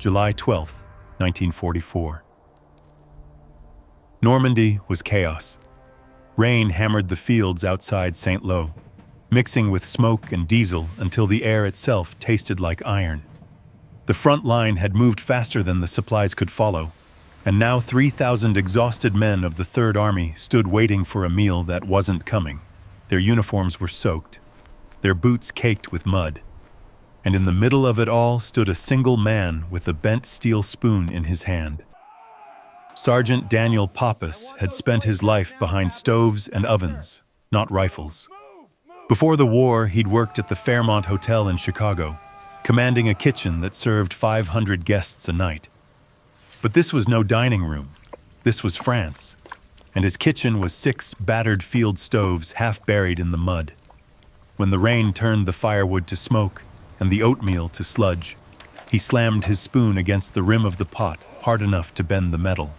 July 12, 1944. Normandy was chaos. Rain hammered the fields outside St. Lo, mixing with smoke and diesel until the air itself tasted like iron. The front line had moved faster than the supplies could follow, and now 3,000 exhausted men of the Third Army stood waiting for a meal that wasn't coming. Their uniforms were soaked, their boots caked with mud, and in the middle of it all stood a single man with a bent steel spoon in his hand. Sergeant Daniel Pappas had spent his life behind stoves and ovens, not rifles. Before the war, he'd worked at the Fairmont Hotel in Chicago, commanding a kitchen that served 500 guests a night. But this was no dining room. This was France, and his kitchen was 6 battered field stoves half buried in the mud. When the rain turned the firewood to smoke and the oatmeal to sludge, he slammed his spoon against the rim of the pot hard enough to bend the metal.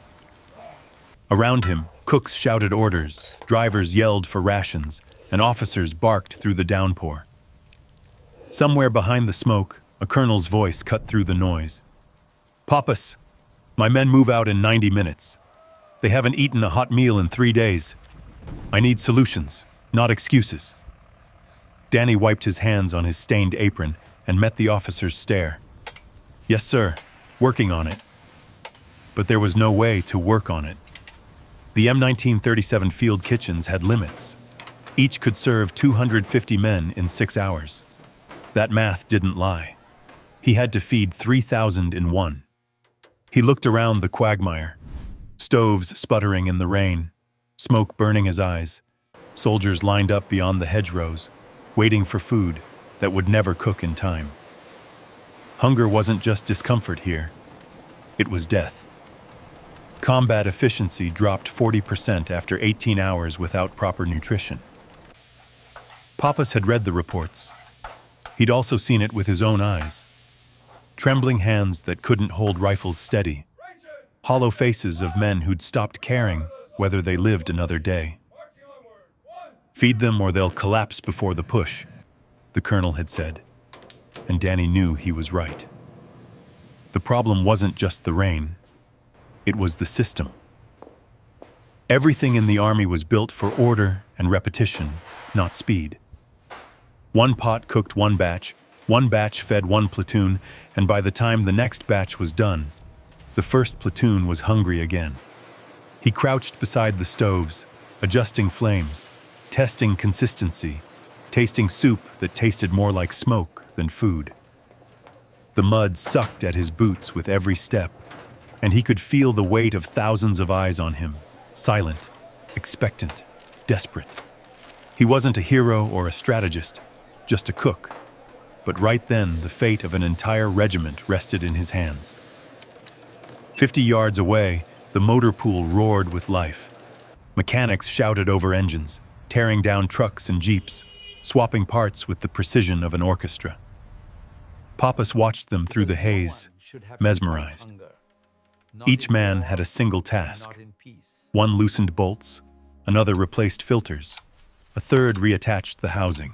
Around him, cooks shouted orders, drivers yelled for rations, and officers barked through the downpour. Somewhere behind the smoke, a colonel's voice cut through the noise. "Pappas, my men move out in 90 minutes. They haven't eaten a hot meal in 3 days. I need solutions, not excuses." Danny wiped his hands on his stained apron and met the officer's stare. "Yes, sir, working on it." But there was no way to work on it. The M1937 field kitchens had limits. Each could serve 250 men in 6 hours. That math didn't lie. He had to feed 3,000 in one. He looked around the quagmire. Stoves sputtering in the rain, smoke burning his eyes, soldiers lined up beyond the hedgerows, waiting for food that would never cook in time. Hunger wasn't just discomfort here. It was death. Combat efficiency dropped 40% after 18 hours without proper nutrition. Pappas had read the reports. He'd also seen it with his own eyes. Trembling hands that couldn't hold rifles steady. Hollow faces of men who'd stopped caring whether they lived another day. "Feed them or they'll collapse before the push," the colonel had said. And Danny knew he was right. The problem wasn't just the rain. It was the system. Everything in the army was built for order and repetition, not speed. One pot cooked one batch fed one platoon, and by the time the next batch was done, the first platoon was hungry again. He crouched beside the stoves, adjusting flames, testing consistency, tasting soup that tasted more like smoke than food. The mud sucked at his boots with every step, and he could feel the weight of thousands of eyes on him, silent, expectant, desperate. He wasn't a hero or a strategist, just a cook. But right then, the fate of an entire regiment rested in his hands. 50 yards away, the motor pool roared with life. Mechanics shouted over engines, tearing down trucks and jeeps, swapping parts with the precision of an orchestra. Pappas watched them through the haze, mesmerized. Each man had a single task. One loosened bolts, another replaced filters, a third reattached the housing.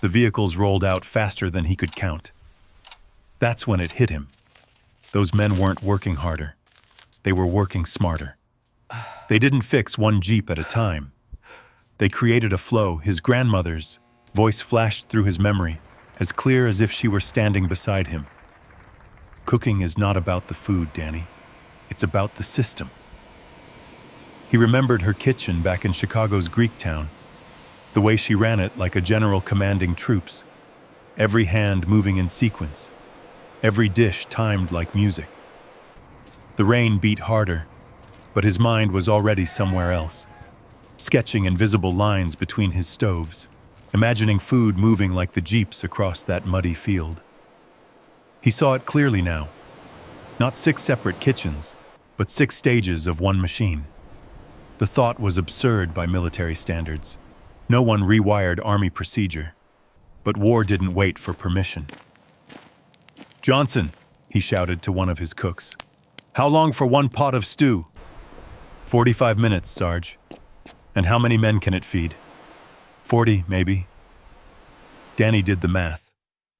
The vehicles rolled out faster than he could count. That's when it hit him. Those men weren't working harder. They were working smarter. They didn't fix one Jeep at a time. They created a flow. His grandmother's voice flashed through his memory, as clear as if she were standing beside him. "Cooking is not about the food, Danny. It's about the system." He remembered her kitchen back in Chicago's Greek town, the way she ran it like a general commanding troops, every hand moving in sequence, every dish timed like music. The rain beat harder, but his mind was already somewhere else, sketching invisible lines between his stoves, imagining food moving like the jeeps across that muddy field. He saw it clearly now. Not 6 separate kitchens, but 6 stages of one machine. The thought was absurd by military standards. No one rewired army procedure. But war didn't wait for permission. "Johnson," he shouted to one of his cooks. "How long for one pot of stew?" 45 minutes, Sarge. "And how many men can it feed?" 40, maybe. Danny did the math.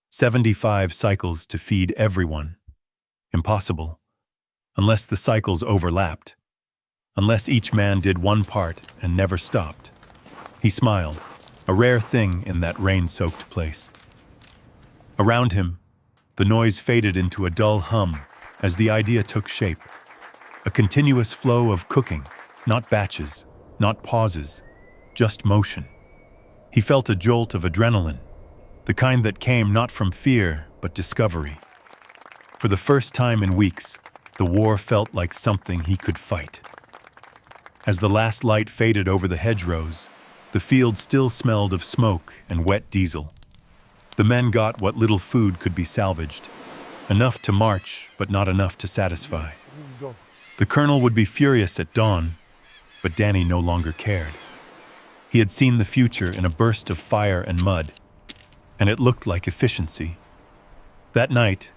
75 cycles to feed everyone. Impossible. Unless the cycles overlapped. Unless each man did one part and never stopped. He smiled, a rare thing in that rain-soaked place. Around him, the noise faded into a dull hum as the idea took shape. A continuous flow of cooking, not batches, not pauses, just motion. He felt a jolt of adrenaline, the kind that came not from fear, but discovery. For the first time in weeks, the war felt like something he could fight. As the last light faded over the hedgerows, the field still smelled of smoke and wet diesel. The men got what little food could be salvaged, enough to march, but not enough to satisfy. The colonel would be furious at dawn, but Danny no longer cared. He had seen the future in a burst of fire and mud, and it looked like efficiency. That night,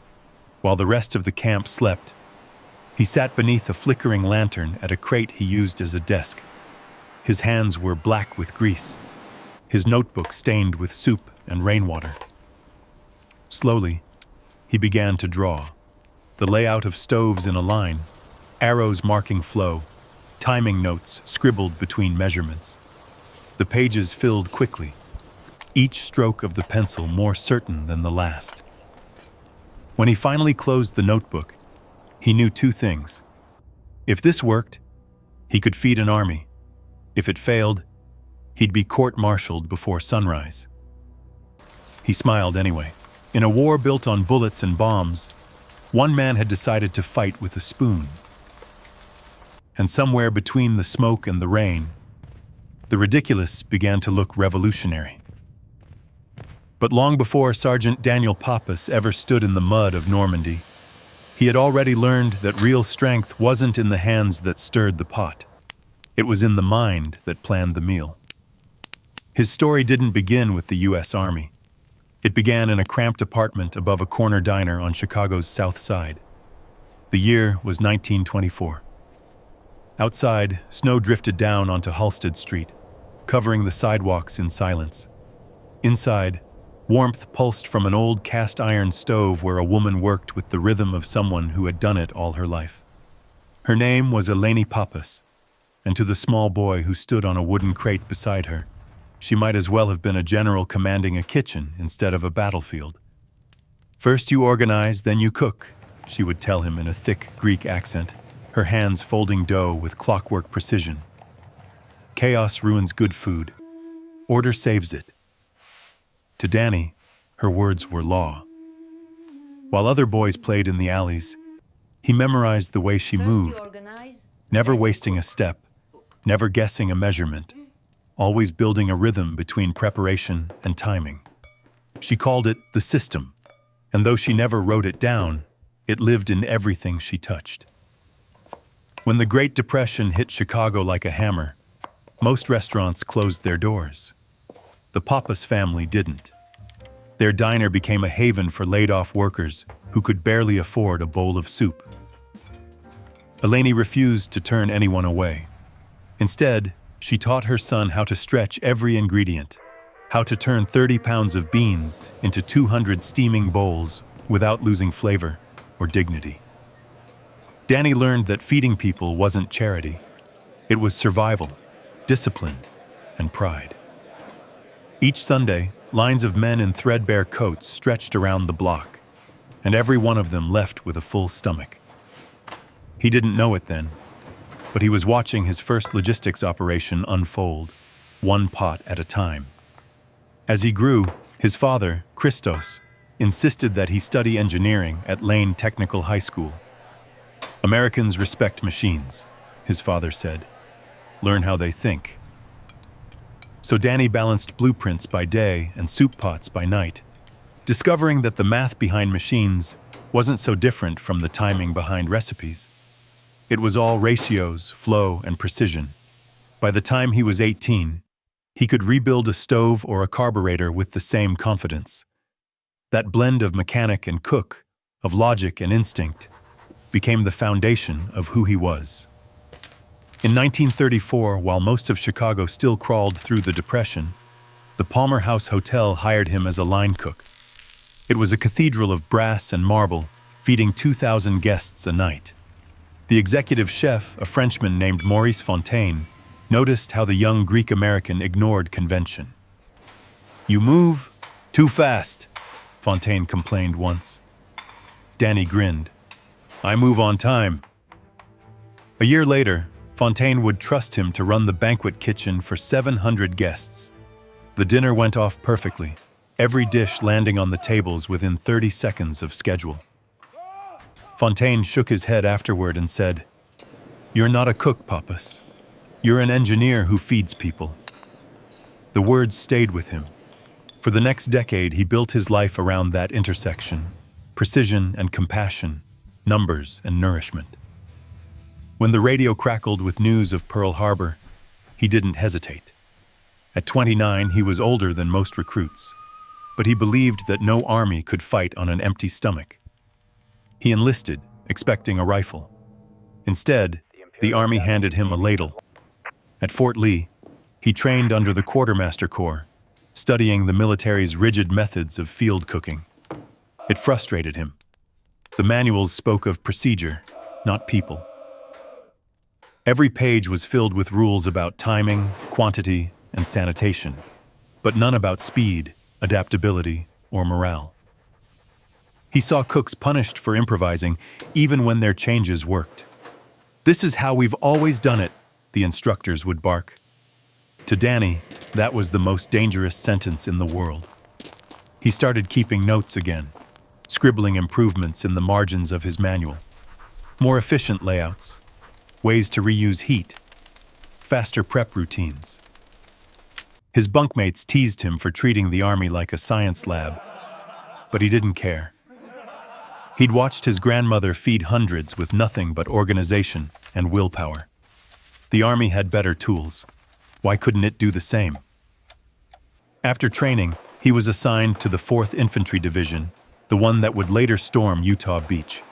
while the rest of the camp slept, he sat beneath a flickering lantern at a crate he used as a desk. His hands were black with grease, his notebook stained with soup and rainwater. Slowly, he began to draw, the layout of stoves in a line, arrows marking flow, timing notes scribbled between measurements. The pages filled quickly, each stroke of the pencil more certain than the last. When he finally closed the notebook, he knew two things. If this worked, he could feed an army. If it failed, he'd be court-martialed before sunrise. He smiled anyway. In a war built on bullets and bombs, one man had decided to fight with a spoon. And somewhere between the smoke and the rain, the ridiculous began to look revolutionary. But long before Sergeant Daniel Pappas ever stood in the mud of Normandy, he had already learned that real strength wasn't in the hands that stirred the pot. It was in the mind that planned the meal. His story didn't begin with the U.S. Army. It began in a cramped apartment above a corner diner on Chicago's South Side. The year was 1924. Outside, snow drifted down onto Halsted Street, covering the sidewalks in silence. Inside, warmth pulsed from an old cast-iron stove where a woman worked with the rhythm of someone who had done it all her life. Her name was Daniel Pappas, and to the small boy who stood on a wooden crate beside her, she might as well have been a general commanding a kitchen instead of a battlefield. "First you organize, then you cook," she would tell him in a thick Greek accent, her hands folding dough with clockwork precision. Chaos ruins good food. Order saves it. To Danny, her words were law. While other boys played in the alleys, he memorized the way she moved, never wasting a step, never guessing a measurement, always building a rhythm between preparation and timing. She called it the system, and though she never wrote it down, it lived in everything she touched. When the Great Depression hit Chicago like a hammer, most restaurants closed their doors. The Pappas family didn't. Their diner became a haven for laid-off workers who could barely afford a bowl of soup. Eleni refused to turn anyone away. Instead, she taught her son how to stretch every ingredient, how to turn 30 pounds of beans into 200 steaming bowls without losing flavor or dignity. Danny learned that feeding people wasn't charity. It was survival, discipline, and pride. Each Sunday, lines of men in threadbare coats stretched around the block, and every one of them left with a full stomach. He didn't know it then, but he was watching his first logistics operation unfold, one pot at a time. As he grew, his father, Christos, insisted that he study engineering at Lane Technical High School. "Americans respect machines," his father said. "Learn how they think." So Danny balanced blueprints by day and soup pots by night, discovering that the math behind machines wasn't so different from the timing behind recipes. It was all ratios, flow, and precision. By the time he was 18, he could rebuild a stove or a carburetor with the same confidence. That blend of mechanic and cook, of logic and instinct, became the foundation of who he was. In 1934, while most of Chicago still crawled through the Depression, the Palmer House Hotel hired him as a line cook. It was a cathedral of brass and marble, feeding 2,000 guests a night. The executive chef, a Frenchman named Maurice Fontaine, noticed how the young Greek-American ignored convention. "You move too fast," Fontaine complained once. Danny grinned. "I move on time." A year later, Fontaine would trust him to run the banquet kitchen for 700 guests. The dinner went off perfectly, every dish landing on the tables within 30 seconds of schedule. Fontaine shook his head afterward and said, "You're not a cook, Pappas. You're an engineer who feeds people." The words stayed with him. For the next decade, he built his life around that intersection: precision and compassion, numbers and nourishment. When the radio crackled with news of Pearl Harbor, he didn't hesitate. At 29, he was older than most recruits, but he believed that no army could fight on an empty stomach. He enlisted, expecting a rifle. Instead, the Army handed him a ladle. At Fort Lee, he trained under the Quartermaster Corps, studying the military's rigid methods of field cooking. It frustrated him. The manuals spoke of procedure, not people. Every page was filled with rules about timing, quantity, and sanitation, but none about speed, adaptability, or morale. He saw cooks punished for improvising, even when their changes worked. "This is how we've always done it," the instructors would bark. To Danny, that was the most dangerous sentence in the world. He started keeping notes again, scribbling improvements in the margins of his manual. More efficient layouts, ways to reuse heat, faster prep routines. His bunkmates teased him for treating the Army like a science lab, but he didn't care. He'd watched his grandmother feed hundreds with nothing but organization and willpower. The Army had better tools. Why couldn't it do the same? After training, he was assigned to the 4th Infantry Division, the one that would later storm Utah Beach.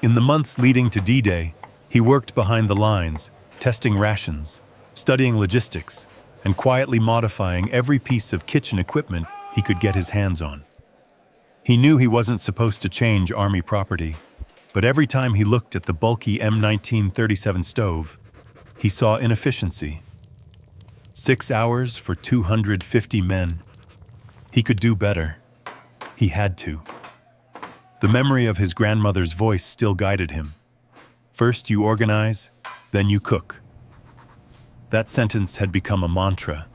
In the months leading to D-Day, he worked behind the lines, testing rations, studying logistics, and quietly modifying every piece of kitchen equipment he could get his hands on. He knew he wasn't supposed to change Army property, but every time he looked at the bulky M1937 stove, he saw inefficiency. 6 hours for 250 men. He could do better. He had to. The memory of his grandmother's voice still guided him. "First you organize, then you cook." That sentence had become a mantra,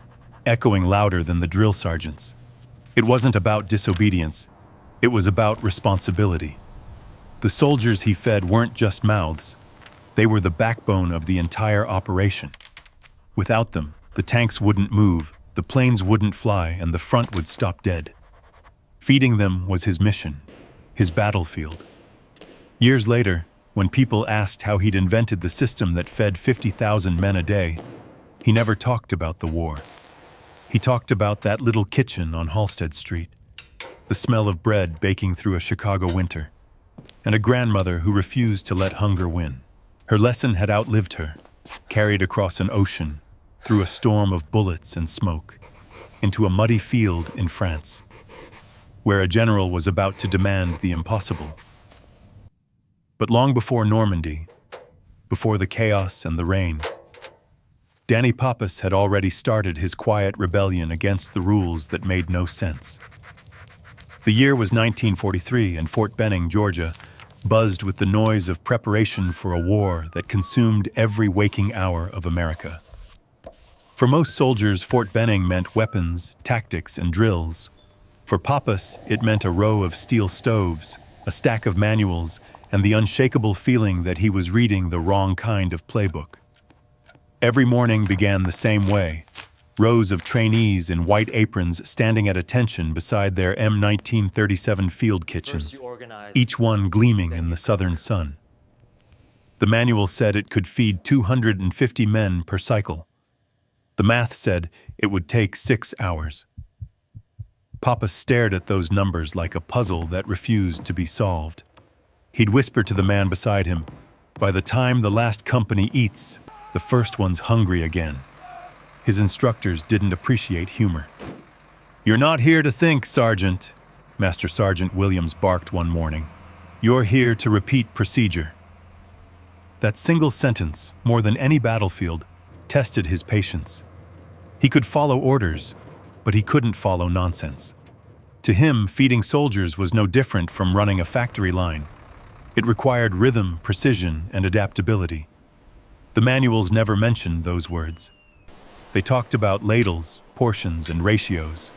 echoing louder than the drill sergeants. It wasn't about disobedience. It was about responsibility. The soldiers he fed weren't just mouths. They were the backbone of the entire operation. Without them, the tanks wouldn't move, the planes wouldn't fly, and the front would stop dead. Feeding them was his mission, his battlefield. Years later, when people asked how he'd invented the system that fed 50,000 men a day, he never talked about the war. He talked about that little kitchen on Halsted Street, the smell of bread baking through a Chicago winter, and a grandmother who refused to let hunger win. Her lesson had outlived her, carried across an ocean, through a storm of bullets and smoke, into a muddy field in France, where a general was about to demand the impossible. But long before Normandy, before the chaos and the rain, Danny Pappas had already started his quiet rebellion against the rules that made no sense. The year was 1943, and Fort Benning, Georgia, buzzed with the noise of preparation for a war that consumed every waking hour of America. For most soldiers, Fort Benning meant weapons, tactics, and drills. For Pappas, it meant a row of steel stoves, a stack of manuals, and the unshakable feeling that he was reading the wrong kind of playbook. Every morning began the same way, rows of trainees in white aprons standing at attention beside their M1937 field kitchens, each one gleaming in the southern sun. The manual said it could feed 250 men per cycle. The math said it would take 6 hours. Pappas stared at those numbers like a puzzle that refused to be solved. He'd whisper to the man beside him, "By the time the last company eats, the first one's hungry again." His instructors didn't appreciate humor. "You're not here to think, Sergeant," Master Sergeant Williams barked one morning. You're here to repeat procedure. That single sentence, more than any battlefield, tested his patience. He could follow orders, but he couldn't follow nonsense. To him, feeding soldiers was no different from running a factory line. It required rhythm, precision, and adaptability. The manuals never mentioned those words. They talked about ladles, portions, and ratios,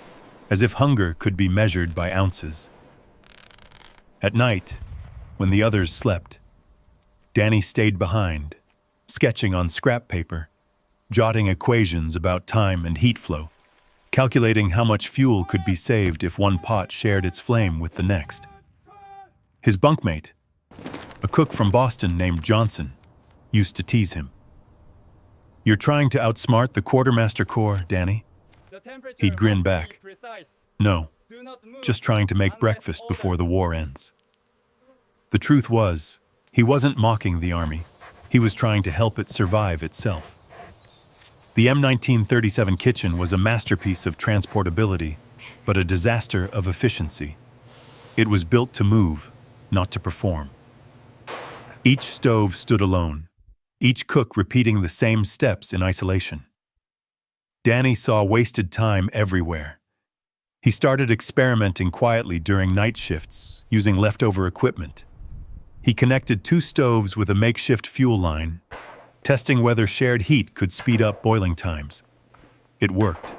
as if hunger could be measured by ounces. At night, when the others slept, Danny stayed behind, sketching on scrap paper, jotting equations about time and heat flow, calculating how much fuel could be saved if one pot shared its flame with the next. His bunkmate, a cook from Boston named Johnson, used to tease him. "You're trying to outsmart the quartermaster corps, Danny?" He'd grin back. "No, just trying to make breakfast before the war ends." The truth was, he wasn't mocking the army. He was trying to help it survive itself. The M1937 kitchen was a masterpiece of transportability, but a disaster of efficiency. It was built to move, not to perform. Each stove stood alone, each cook repeating the same steps in isolation. Danny saw wasted time everywhere. He started experimenting quietly during night shifts, using leftover equipment. He connected 2 stoves with a makeshift fuel line, testing whether shared heat could speed up boiling times. It worked,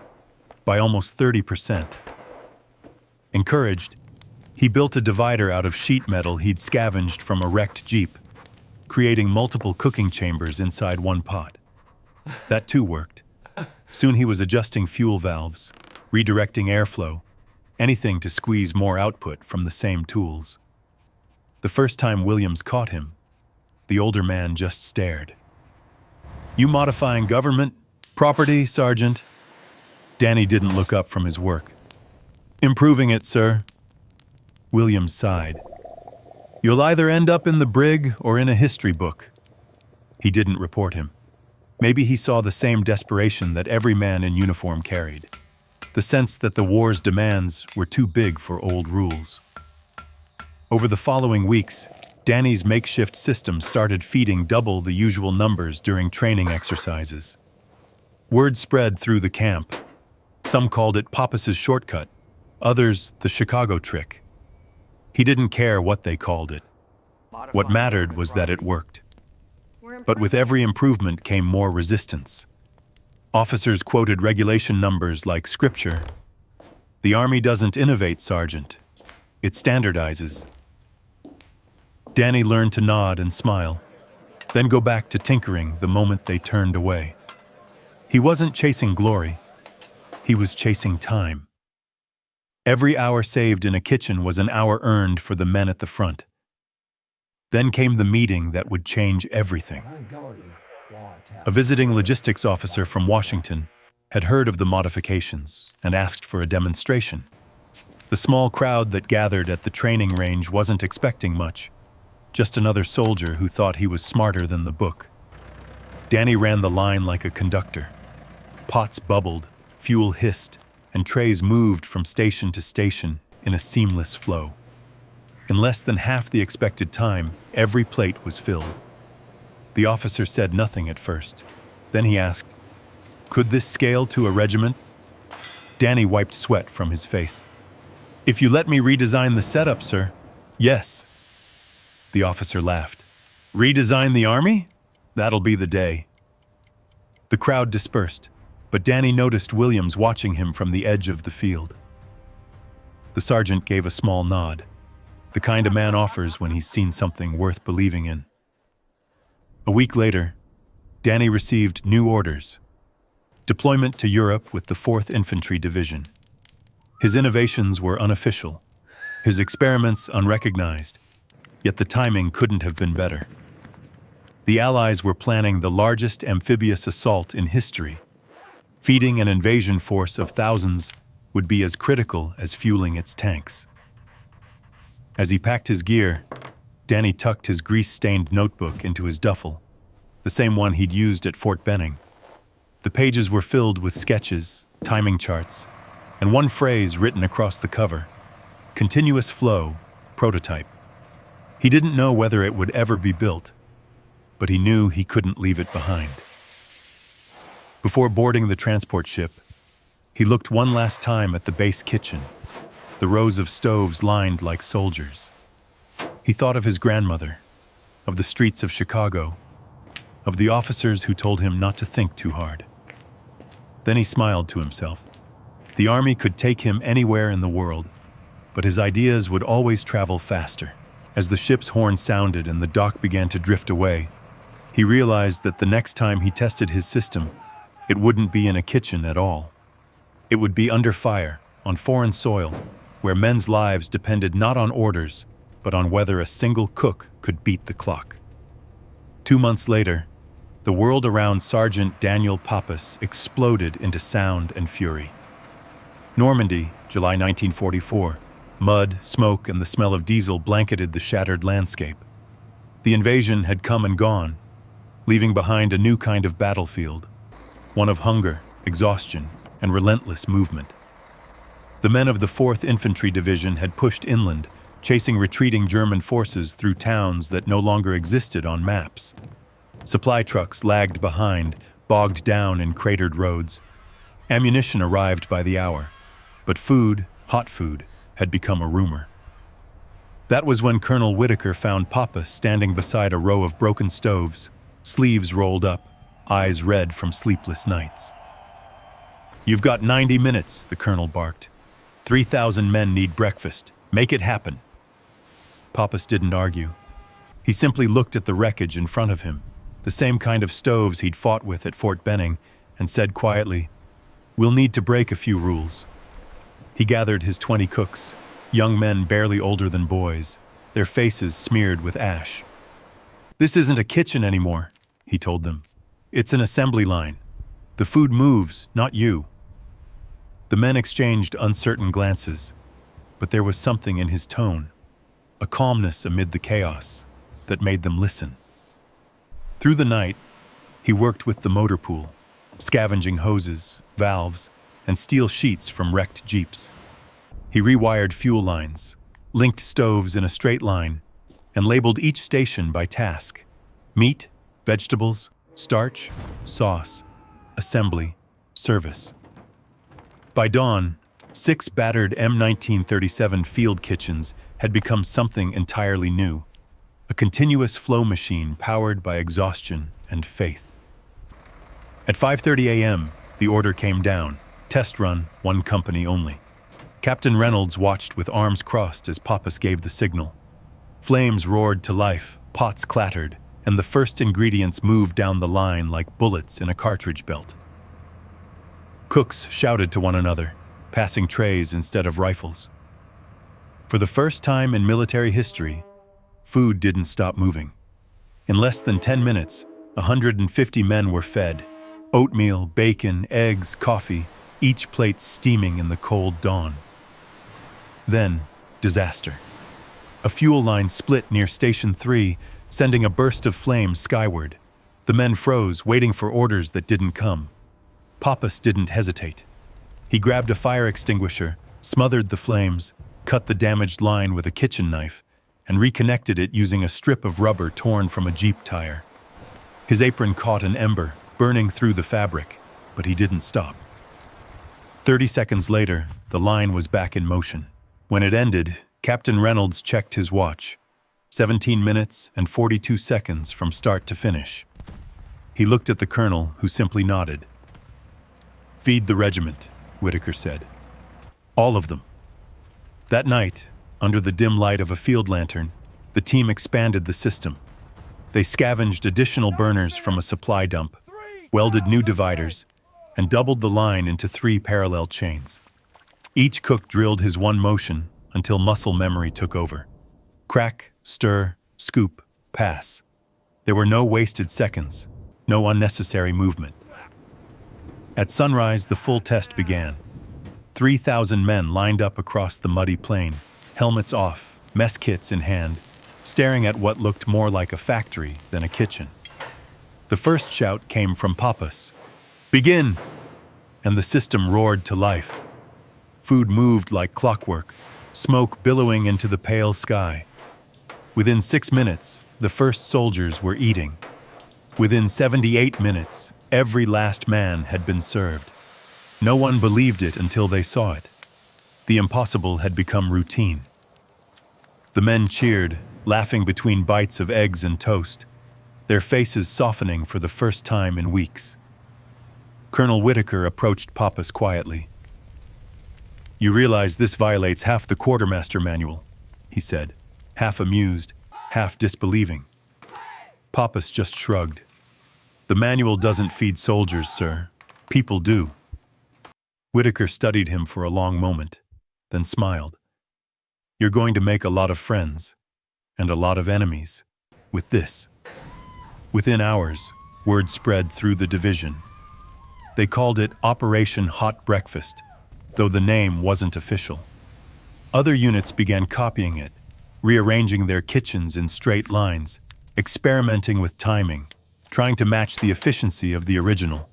by almost 30%. Encouraged, he built a divider out of sheet metal he'd scavenged from a wrecked Jeep, creating multiple cooking chambers inside one pot. That too worked. Soon he was adjusting fuel valves, redirecting airflow, anything to squeeze more output from the same tools. The first time Williams caught him, the older man just stared. "You modifying government property, Sergeant?" Danny didn't look up from his work. "Improving it, sir." Williams sighed. "You'll either end up in the brig or in a history book." He didn't report him. Maybe he saw the same desperation that every man in uniform carried. The sense that the war's demands were too big for old rules. Over the following weeks, Danny's makeshift system started feeding double the usual numbers during training exercises. Word spread through the camp. Some called it Pappas's shortcut, others the Chicago trick. He didn't care what they called it. What mattered was that it worked. But with every improvement came more resistance. Officers quoted regulation numbers like scripture. "The Army doesn't innovate, Sergeant. It standardizes." Danny learned to nod and smile, then go back to tinkering the moment they turned away. He wasn't chasing glory. He was chasing time. Every hour saved in a kitchen was an hour earned for the men at the front. Then came the meeting that would change everything. A visiting logistics officer from Washington had heard of the modifications and asked for a demonstration. The small crowd that gathered at the training range wasn't expecting much, just another soldier who thought he was smarter than the book. Danny ran the line like a conductor. Pots bubbled, fuel hissed, and trays moved from station to station in a seamless flow. In less than half the expected time, every plate was filled. The officer said nothing at first. Then he asked, "Could this scale to a regiment?" Danny wiped sweat from his face. "If you let me redesign the setup, sir." "Yes." The officer laughed. "Redesign the army? That'll be the day." The crowd dispersed, but Danny noticed Williams watching him from the edge of the field. The sergeant gave a small nod, the kind a man offers when he's seen something worth believing in. A week later, Danny received new orders. Deployment to Europe with the 4th Infantry Division. His innovations were unofficial, his experiments unrecognized, yet the timing couldn't have been better. The Allies were planning the largest amphibious assault in history. Feeding an invasion force of thousands would be as critical as fueling its tanks. As he packed his gear, Danny tucked his grease-stained notebook into his duffel, the same one he'd used at Fort Benning. The pages were filled with sketches, timing charts, and one phrase written across the cover: "Continuous flow, prototype." He didn't know whether it would ever be built, but he knew he couldn't leave it behind. Before boarding the transport ship, he looked one last time at the base kitchen, the rows of stoves lined like soldiers. He thought of his grandmother, of the streets of Chicago, of the officers who told him not to think too hard. Then he smiled to himself. The army could take him anywhere in the world, but his ideas would always travel faster. As the ship's horn sounded and the dock began to drift away, he realized that the next time he tested his system, it wouldn't be in a kitchen at all. It would be under fire, on foreign soil, where men's lives depended not on orders, but on whether a single cook could beat the clock. 2 months later, the world around Sergeant Daniel Pappas exploded into sound and fury. Normandy, July 1944. Mud, smoke, and the smell of diesel blanketed the shattered landscape. The invasion had come and gone, leaving behind a new kind of battlefield, one of hunger, exhaustion, and relentless movement. The men of the 4th Infantry Division had pushed inland, chasing retreating German forces through towns that no longer existed on maps. Supply trucks lagged behind, bogged down in cratered roads. Ammunition arrived by the hour, but food, hot food, had become a rumor. That was when Colonel Whitaker found Pappas standing beside a row of broken stoves, sleeves rolled up, eyes red from sleepless nights. "You've got 90 minutes, the colonel barked. 3,000 men need breakfast. Make it happen." Pappas didn't argue. He simply looked at the wreckage in front of him, the same kind of stoves he'd fought with at Fort Benning, and said quietly, "We'll need to break a few rules." He gathered his 20 cooks, young men barely older than boys, their faces smeared with ash. "This isn't a kitchen anymore," he told them. "It's an assembly line. The food moves, not you." The men exchanged uncertain glances, but there was something in his tone, a calmness amid the chaos, that made them listen. Through the night, he worked with the motor pool, scavenging hoses, valves, and steel sheets from wrecked jeeps. He rewired fuel lines, linked stoves in a straight line, and labeled each station by task: meat, vegetables, starch, sauce, assembly, service. By dawn, 6 battered M1937 field kitchens had become something entirely new, a continuous flow machine powered by exhaustion and faith. At 5:30 a.m., the order came down: test run, 1 company only. Captain Reynolds watched with arms crossed as Pappas gave the signal. Flames roared to life, pots clattered, and the first ingredients moved down the line like bullets in a cartridge belt. Cooks shouted to one another, passing trays instead of rifles. For the first time in military history, food didn't stop moving. In less than 10 minutes, 150 men were fed: oatmeal, bacon, eggs, coffee, each plate steaming in the cold dawn. Then, disaster. A fuel line split near Station 3, sending a burst of flames skyward. The men froze, waiting for orders that didn't come. Pappas didn't hesitate. He grabbed a fire extinguisher, smothered the flames, cut the damaged line with a kitchen knife, and reconnected it using a strip of rubber torn from a Jeep tire. His apron caught an ember, burning through the fabric, but he didn't stop. 30 seconds later, the line was back in motion. When it ended, Captain Reynolds checked his watch: 17 minutes and 42 seconds from start to finish. He looked at the colonel, who simply nodded. "Feed the regiment," Whitaker said. "All of them." That night, under the dim light of a field lantern, the team expanded the system. They scavenged additional burners from a supply dump, welded new dividers, and doubled the line into 3 parallel chains. Each cook drilled his one motion until muscle memory took over. Crack, stir, scoop, pass. There were no wasted seconds, no unnecessary movement. At sunrise, the full test began. 3,000 men lined up across the muddy plain, helmets off, mess kits in hand, staring at what looked more like a factory than a kitchen. The first shout came from Pappas: "Begin!" And the system roared to life. Food moved like clockwork, smoke billowing into the pale sky. Within 6 minutes, the first soldiers were eating. Within 78 minutes, every last man had been served. No one believed it until they saw it. The impossible had become routine. The men cheered, laughing between bites of eggs and toast, their faces softening for the first time in weeks. Colonel Whitaker approached Pappas quietly. "You realize this violates half the quartermaster manual," he said, half amused, half disbelieving. Pappas just shrugged. "The manual doesn't feed soldiers, sir. People do." Whitaker studied him for a long moment, then smiled. "You're going to make a lot of friends, and a lot of enemies, with this." Within hours, word spread through the division. They called it Operation Hot Breakfast, though the name wasn't official. Other units began copying it, rearranging their kitchens in straight lines, experimenting with timing, trying to match the efficiency of the original.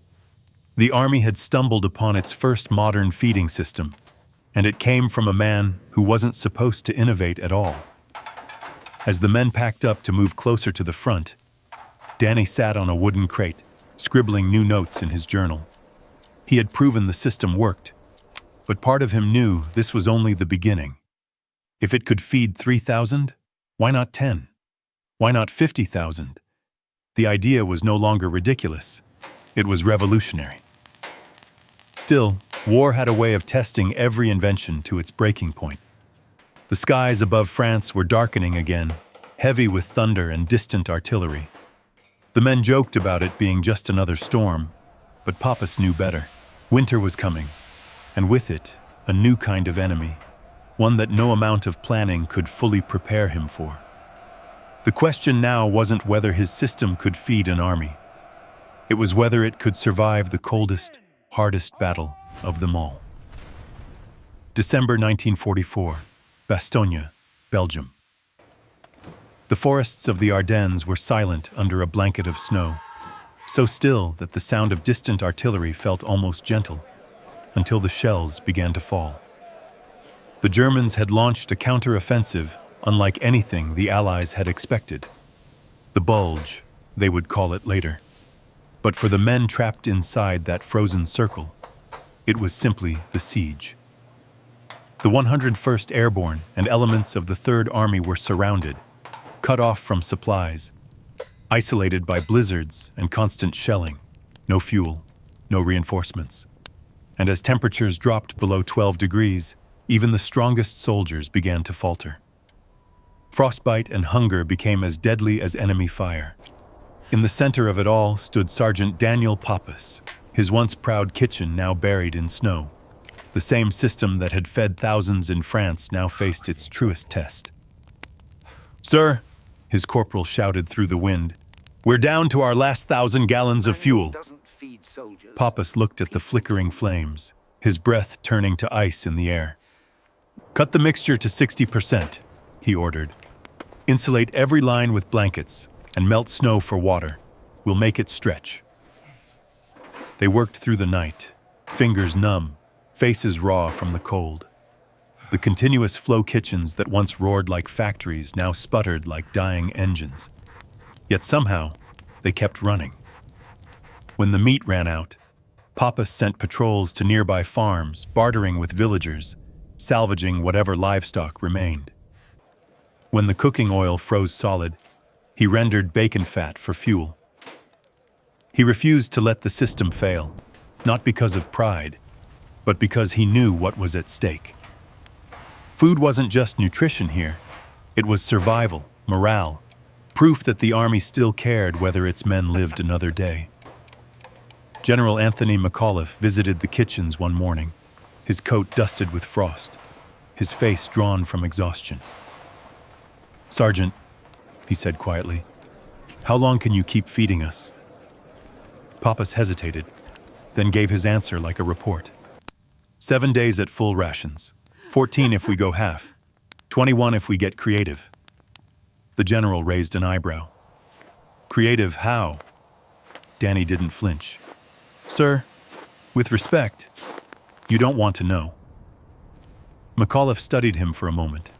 The Army had stumbled upon its first modern feeding system, and it came from a man who wasn't supposed to innovate at all. As the men packed up to move closer to the front, Danny sat on a wooden crate, scribbling new notes in his journal. He had proven the system worked, but part of him knew this was only the beginning. If it could feed 3,000, why not 10? Why not 50,000? The idea was no longer ridiculous. It was revolutionary. Still, war had a way of testing every invention to its breaking point. The skies above France were darkening again, heavy with thunder and distant artillery. The men joked about it being just another storm, but Pappas knew better. Winter was coming, and with it, a new kind of enemy, one that no amount of planning could fully prepare him for. The question now wasn't whether his system could feed an army. It was whether it could survive the coldest, hardest battle of them all. December 1944, Bastogne, Belgium. The forests of the Ardennes were silent under a blanket of snow, so still that the sound of distant artillery felt almost gentle, until the shells began to fall. The Germans had launched a counter-offensive unlike anything the Allies had expected. The Bulge, they would call it later. But for the men trapped inside that frozen circle, it was simply the siege. The 101st Airborne and elements of the 3rd Army were surrounded, cut off from supplies, isolated by blizzards and constant shelling, no fuel, no reinforcements. And as temperatures dropped below 12 degrees, even the strongest soldiers began to falter. Frostbite and hunger became as deadly as enemy fire. In the center of it all stood Sergeant Daniel Pappas, his once proud kitchen now buried in snow. The same system that had fed thousands in France now faced its truest test. "Sir," his corporal shouted through the wind, "we're down to our last 1,000 gallons of fuel." Pappas looked at the flickering flames, his breath turning to ice in the air. "Cut the mixture to 60%, he ordered. "Insulate every line with blankets and melt snow for water. We'll make it stretch." They worked through the night, fingers numb, faces raw from the cold. The continuous flow kitchens that once roared like factories now sputtered like dying engines. Yet somehow, they kept running. When the meat ran out, Pappas sent patrols to nearby farms, bartering with villagers, salvaging whatever livestock remained. When the cooking oil froze solid, he rendered bacon fat for fuel. He refused to let the system fail, not because of pride, but because he knew what was at stake. Food wasn't just nutrition here. It was survival, morale, proof that the Army still cared whether its men lived another day. General Anthony McAuliffe visited the kitchens one morning, his coat dusted with frost, his face drawn from exhaustion. "Sergeant," he said quietly, "how long can you keep feeding us?" Pappas hesitated, then gave his answer like a report. 7 days at full rations, 14 if we go half, 21 if we get creative." The general raised an eyebrow. "Creative how?" Danny didn't flinch. "Sir, with respect, you don't want to know." McAuliffe studied him for a moment,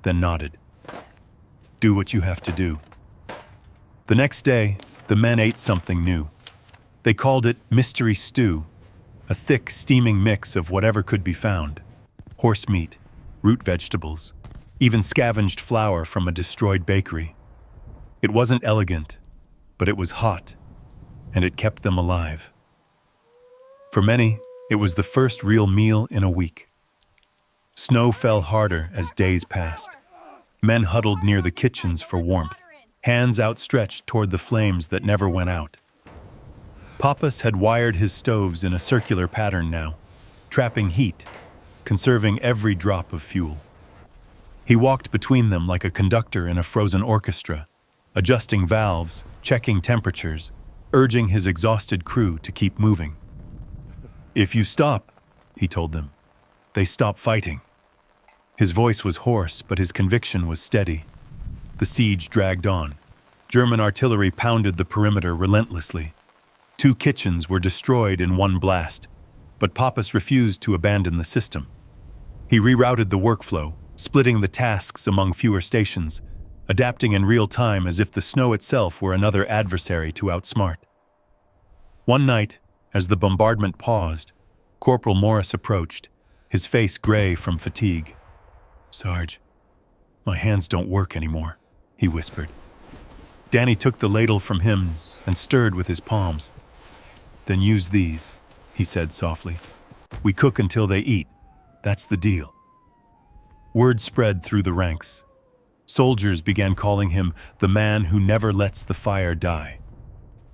then nodded. Do what you have to do. The next day, the men ate something new. They called it mystery stew, a thick, steaming mix of whatever could be found. Horse meat, root vegetables, even scavenged flour from a destroyed bakery. It wasn't elegant, but it was hot, and it kept them alive. For many, it was the first real meal in a week. Snow fell harder as days passed. Men huddled near the kitchens for warmth, hands outstretched toward the flames that never went out. Pappas had wired his stoves in a circular pattern now, trapping heat, conserving every drop of fuel. He walked between them like a conductor in a frozen orchestra, adjusting valves, checking temperatures, urging his exhausted crew to keep moving. "If you stop," he told them, "they stop fighting." His voice was hoarse, but his conviction was steady. The siege dragged on. German artillery pounded the perimeter relentlessly. 2 kitchens were destroyed in one blast, but Pappas refused to abandon the system. He rerouted the workflow, splitting the tasks among fewer stations, adapting in real time as if the snow itself were another adversary to outsmart. One night, as the bombardment paused, Corporal Morris approached, his face gray from fatigue. "Sarge, my hands don't work anymore," he whispered. Danny took the ladle from him and stirred with his palms. "Then use these," he said softly. "We cook until they eat. That's the deal." Word spread through the ranks. Soldiers began calling him the man who never lets the fire die.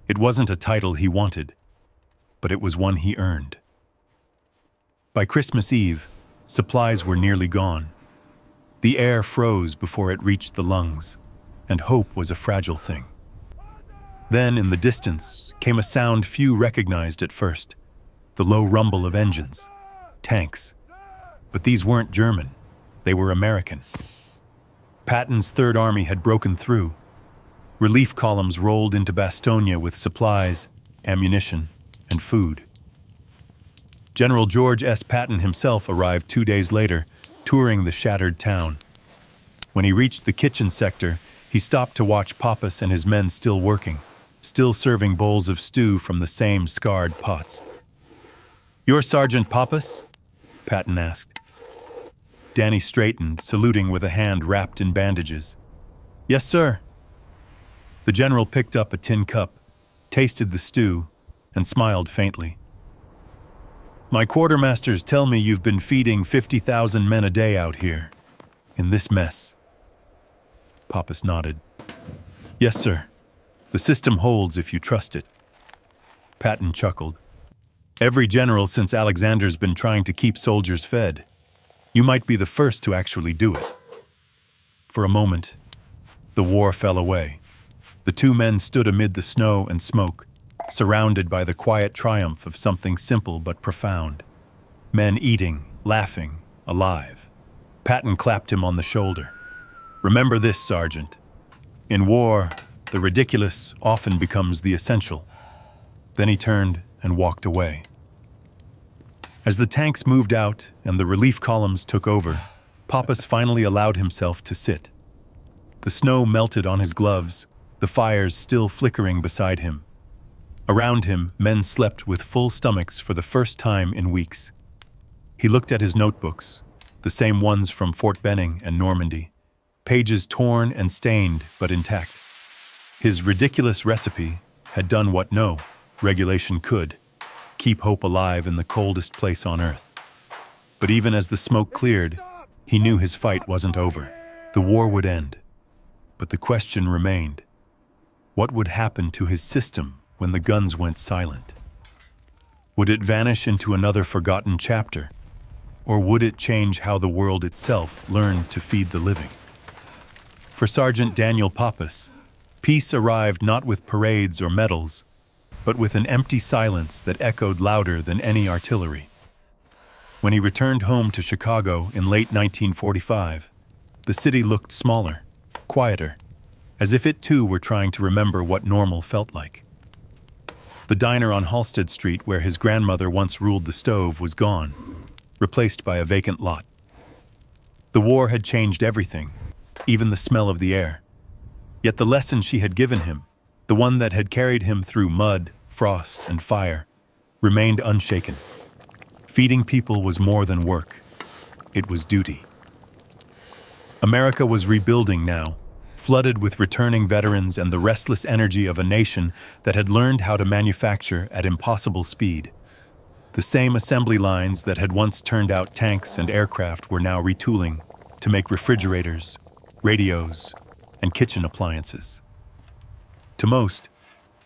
It wasn't a title he wanted, but it was one he earned. By Christmas Eve, supplies were nearly gone. The air froze before it reached the lungs, and hope was a fragile thing. Then, in the distance, came a sound few recognized at first, the low rumble of engines, tanks. But these weren't German, they were American. Patton's Third Army had broken through. Relief columns rolled into Bastogne with supplies, ammunition, and food. General George S. Patton himself arrived 2 days later, touring the shattered town. When he reached the kitchen sector, he stopped to watch Pappas and his men still working, still serving bowls of stew from the same scarred pots. "You're Sergeant Pappas?" Patton asked. Danny straightened, saluting with a hand wrapped in bandages. "Yes, sir." The general picked up a tin cup, tasted the stew, and smiled faintly. "My quartermasters tell me you've been feeding 50,000 men a day out here, in this mess." Pappas nodded. "Yes, sir. The system holds if you trust it." Patton chuckled. "Every general since Alexander's been trying to keep soldiers fed. You might be the first to actually do it." For a moment, the war fell away. The 2 men stood amid the snow and smoke, surrounded by the quiet triumph of something simple but profound. Men eating, laughing, alive. Patton clapped him on the shoulder. "Remember this, Sergeant. In war, the ridiculous often becomes the essential." Then he turned and walked away. As the tanks moved out and the relief columns took over, Pappas finally allowed himself to sit. The snow melted on his gloves, the fires still flickering beside him. Around him, men slept with full stomachs for the first time in weeks. He looked at his notebooks, the same ones from Fort Benning and Normandy, pages torn and stained but intact. His ridiculous recipe had done what no regulation could: keep hope alive in the coldest place on earth. But even as the smoke cleared, he knew his fight wasn't over. The war would end. But the question remained: what would happen to his system when the guns went silent? Would it vanish into another forgotten chapter? Or would it change how the world itself learned to feed the living? For Sergeant Daniel Pappas, peace arrived not with parades or medals, but with an empty silence that echoed louder than any artillery. When he returned home to Chicago in late 1945, the city looked smaller, quieter, as if it too were trying to remember what normal felt like. The diner on Halsted Street where his grandmother once ruled the stove was gone, replaced by a vacant lot. The war had changed everything, even the smell of the air. Yet the lesson she had given him, the one that had carried him through mud, frost, and fire, remained unshaken. Feeding people was more than work. It was duty. America was rebuilding now, flooded with returning veterans and the restless energy of a nation that had learned how to manufacture at impossible speed. The same assembly lines that had once turned out tanks and aircraft were now retooling to make refrigerators, radios, and kitchen appliances. To most,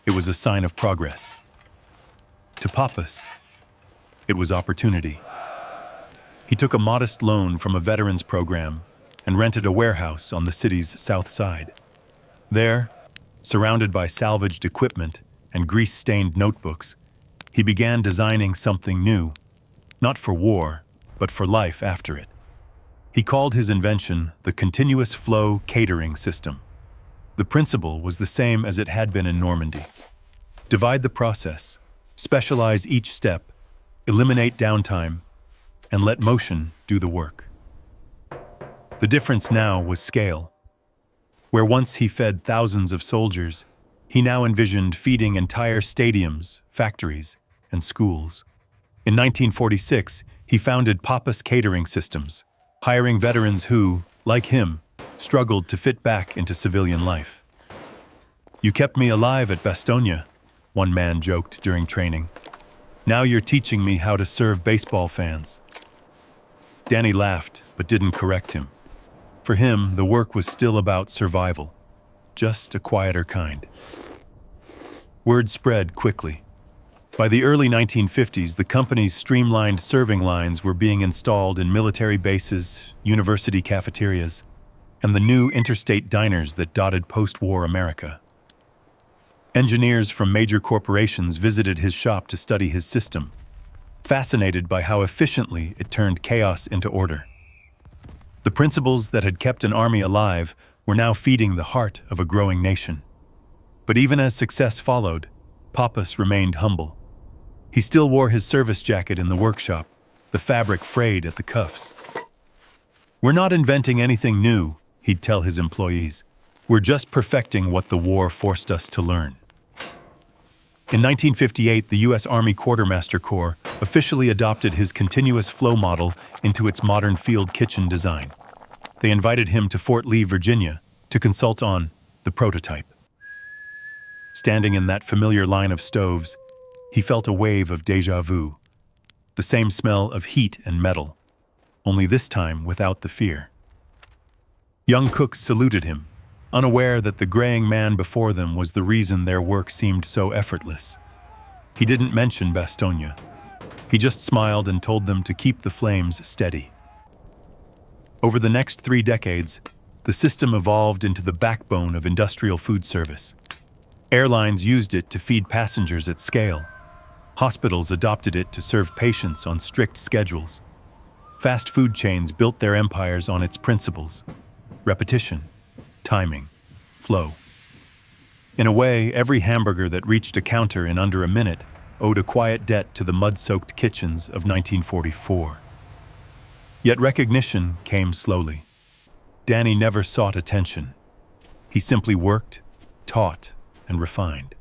it was a sign of progress. To Pappas, it was opportunity. He took a modest loan from a veterans program and rented a warehouse on the city's south side. There, surrounded by salvaged equipment and grease-stained notebooks, he began designing something new, not for war, but for life after it. He called his invention the continuous flow catering system. The principle was the same as it had been in Normandy. Divide the process, specialize each step, eliminate downtime, and let motion do the work. The difference now was scale. Where once he fed thousands of soldiers, he now envisioned feeding entire stadiums, factories, and schools. In 1946, he founded Pappas Catering Systems, hiring veterans who, like him, struggled to fit back into civilian life. "You kept me alive at Bastogne," one man joked during training. "Now you're teaching me how to serve baseball fans." Danny laughed, but didn't correct him. For him, the work was still about survival, just a quieter kind. Word spread quickly. By the early 1950s, the company's streamlined serving lines were being installed in military bases, university cafeterias, and the new interstate diners that dotted post-war America. Engineers from major corporations visited his shop to study his system, fascinated by how efficiently it turned chaos into order. The principles that had kept an army alive were now feeding the heart of a growing nation. But even as success followed, Pappas remained humble. He still wore his service jacket in the workshop, the fabric frayed at the cuffs. "We're not inventing anything new," he'd tell his employees. "We're just perfecting what the war forced us to learn." In 1958, the U.S. Army Quartermaster Corps officially adopted his continuous flow model into its modern field kitchen design. They invited him to Fort Lee, Virginia, to consult on the prototype. Standing in that familiar line of stoves, he felt a wave of déjà vu, the same smell of heat and metal, only this time without the fear. Young cooks saluted him, unaware that the graying man before them was the reason their work seemed so effortless. He didn't mention Bastogne. He just smiled and told them to keep the flames steady. Over the next 3 decades, the system evolved into the backbone of industrial food service. Airlines used it to feed passengers at scale. Hospitals adopted it to serve patients on strict schedules. Fast food chains built their empires on its principles: repetition, timing, flow. In a way, every hamburger that reached a counter in under a minute owed a quiet debt to the mud-soaked kitchens of 1944. Yet recognition came slowly. Danny never sought attention. He simply worked, taught, and refined.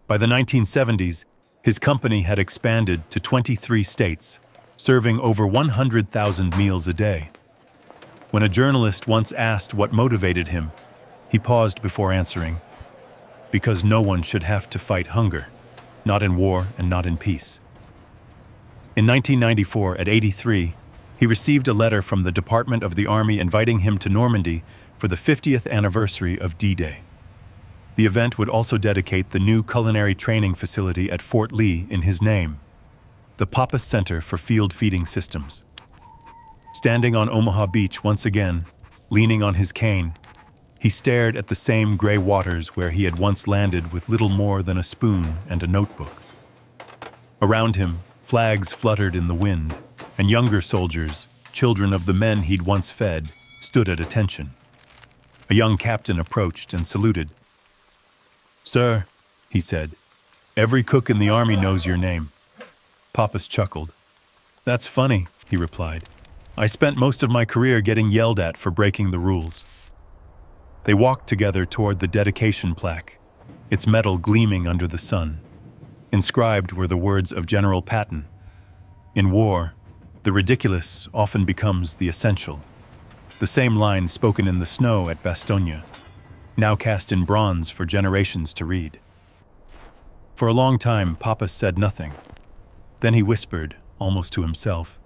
By the 1970s, his company had expanded to 23 states, serving over 100,000 meals a day. When a journalist once asked what motivated him, he paused before answering, "Because no one should have to fight hunger, not in war and not in peace." In 1994, at 83, he received a letter from the Department of the Army inviting him to Normandy for the 50th anniversary of D-Day. The event would also dedicate the new culinary training facility at Fort Lee in his name, the Pappas Center for Field Feeding Systems. Standing on Omaha Beach once again, leaning on his cane, he stared at the same gray waters where he had once landed with little more than a spoon and a notebook. Around him, flags fluttered in the wind, and younger soldiers, children of the men he'd once fed, stood at attention. A young captain approached and saluted. "Sir," he said, "every cook in the army knows your name." Pappas chuckled. "That's funny," he replied. "I spent most of my career getting yelled at for breaking the rules." They walked together toward the dedication plaque, its metal gleaming under the sun. Inscribed were the words of General Patton. In war, the ridiculous often becomes the essential. The same line spoken in the snow at Bastogne, now cast in bronze for generations to read. For a long time, Pappas said nothing. Then he whispered, almost to himself,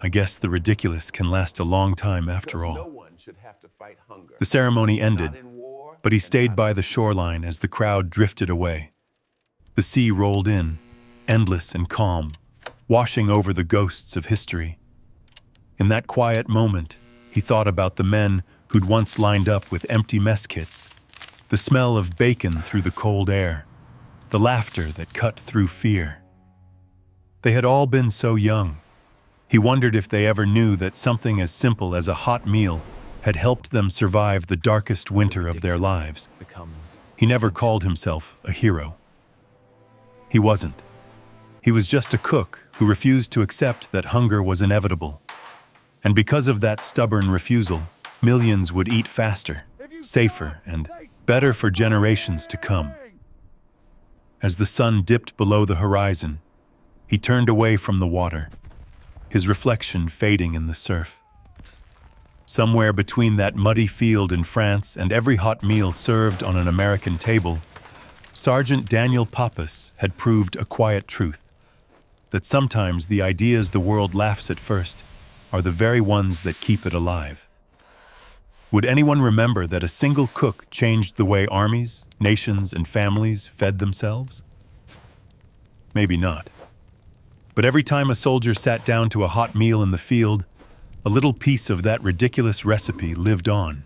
"I guess the ridiculous can last a long time after all." The ceremony ended, but he stayed by the shoreline as the crowd drifted away. The sea rolled in, endless and calm, washing over the ghosts of history. In that quiet moment, he thought about the men who'd once lined up with empty mess kits, the smell of bacon through the cold air, the laughter that cut through fear. They had all been so young. He wondered if they ever knew that something as simple as a hot meal had helped them survive the darkest winter of their lives. He never called himself a hero. He wasn't. He was just a cook who refused to accept that hunger was inevitable. And because of that stubborn refusal, millions would eat faster, safer, and better for generations to come. As the sun dipped below the horizon, he turned away from the water, his reflection fading in the surf. Somewhere between that muddy field in France and every hot meal served on an American table, Sergeant Daniel Pappas had proved a quiet truth, that sometimes the ideas the world laughs at first are the very ones that keep it alive. Would anyone remember that a single cook changed the way armies, nations, and families fed themselves? Maybe not. But every time a soldier sat down to a hot meal in the field, a little piece of that ridiculous recipe lived on.